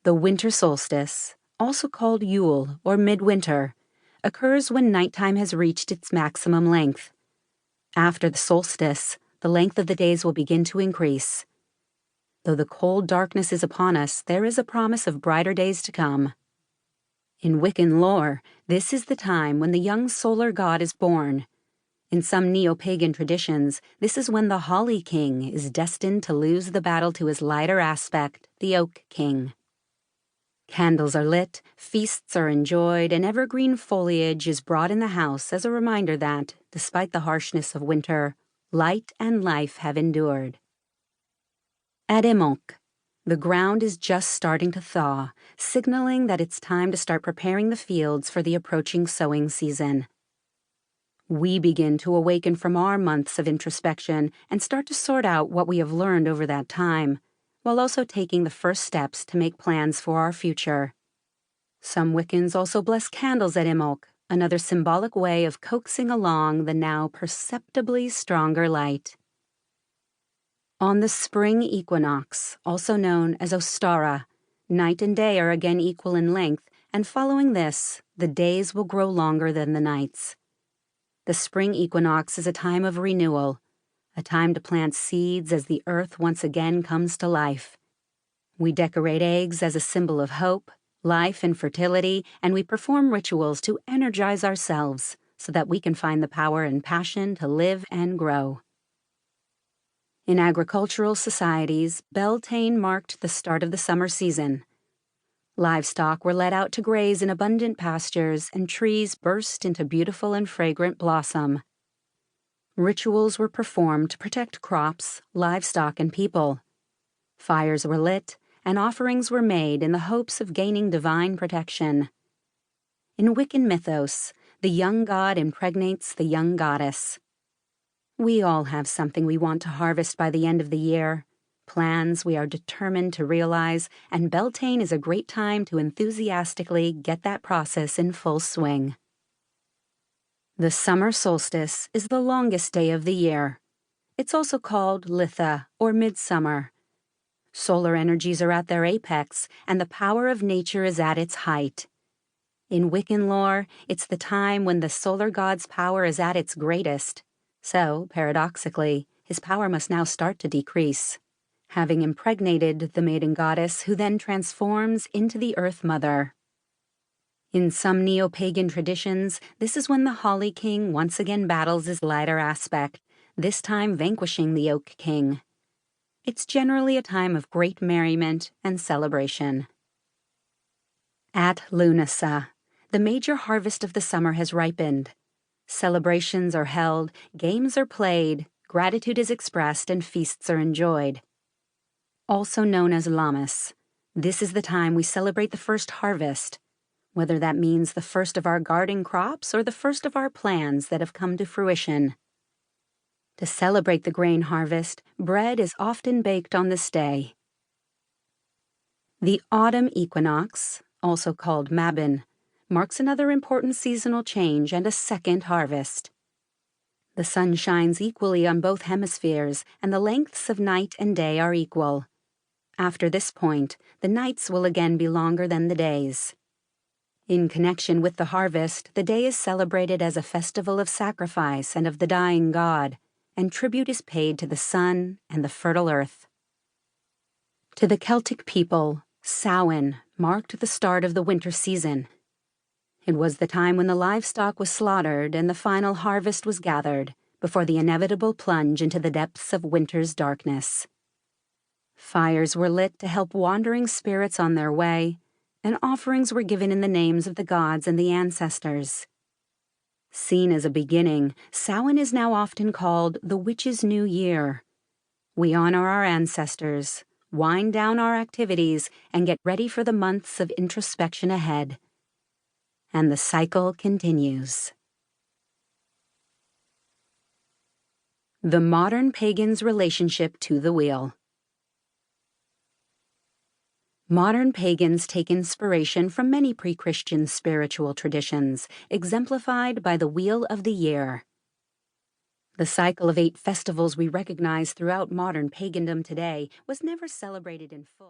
The winter solstice, also called Yule or midwinter, occurs when nighttime has reached its maximum length. After the solstice, the length of the days will begin to increase. Though the cold darkness is upon us, there is a promise of brighter days to come. In Wiccan lore, this is the time when the young solar god is born. In some neo-pagan traditions, this is when the Holly King is destined to lose the battle to his lighter aspect, the Oak King. Candles are lit, feasts are enjoyed, and evergreen foliage is brought in the house as a reminder that, despite the harshness of winter, light and life have endured. At Imbolc, the ground is just starting to thaw, signaling that it's time to start preparing the fields for the approaching sowing season. We begin to awaken from our months of introspection and start to sort out what we have learned over that time, while also taking the first steps to make plans for our future. Some Wiccans also bless candles at Imbolc, another symbolic way of coaxing along the now perceptibly stronger light. On the spring equinox, also known as Ostara, night and day are again equal in length, and following this, the days will grow longer than the nights. The spring equinox is a time of renewal, a time to plant seeds as the earth once again comes to life. We decorate eggs as a symbol of hope, life, and fertility, and we perform rituals to energize ourselves so that we can find the power and passion to live and grow. In agricultural societies, Beltane marked the start of the summer season. Livestock were let out to graze in abundant pastures, and trees burst into beautiful and fragrant blossom. Rituals were performed to protect crops, livestock, and people. Fires were lit, and offerings were made in the hopes of gaining divine protection. In Wiccan mythos, the young god impregnates the young goddess. We all have something we want to harvest by the end of the year, plans we are determined to realize, and Beltane is a great time to enthusiastically get that process in full swing. The summer solstice is the longest day of the year. It's also called Litha or Midsummer. Solar energies are at their apex, and the power of nature is at its height. In Wiccan lore, it's the time when the solar god's power is at its greatest. So, paradoxically, his power must now start to decrease, having impregnated the maiden goddess who then transforms into the Earth Mother. In some neo-pagan traditions, this is when the Holly King once again battles his lighter aspect, this time vanquishing the Oak King. It's generally a time of great merriment and celebration. At Lunasa, the major harvest of the summer has ripened. Celebrations are held, games are played, gratitude is expressed, and feasts are enjoyed. Also known as Lammas, this is the time we celebrate the first harvest, whether that means the first of our garden crops or the first of our plans that have come to fruition. To celebrate the grain harvest, bread is often baked on this day. The autumn equinox, also called Mabon, marks another important seasonal change and a second harvest. The sun shines equally on both hemispheres, and the lengths of night and day are equal. After this point, the nights will again be longer than the days. In connection with the harvest, the day is celebrated as a festival of sacrifice and of the dying god, and tribute is paid to the sun and the fertile earth. To the Celtic people, Samhain marked the start of the winter season. It was the time when the livestock was slaughtered and the final harvest was gathered, before the inevitable plunge into the depths of winter's darkness. Fires were lit to help wandering spirits on their way, and offerings were given in the names of the gods and the ancestors. Seen as a beginning, Samhain is now often called the Witch's New Year. We honor our ancestors, wind down our activities, and get ready for the months of introspection ahead. And the cycle continues. The modern pagan's relationship to the wheel. Modern pagans take inspiration from many pre-Christian spiritual traditions, exemplified by the Wheel of the Year. The cycle of 8 festivals we recognize throughout modern pagandom today was never celebrated in full.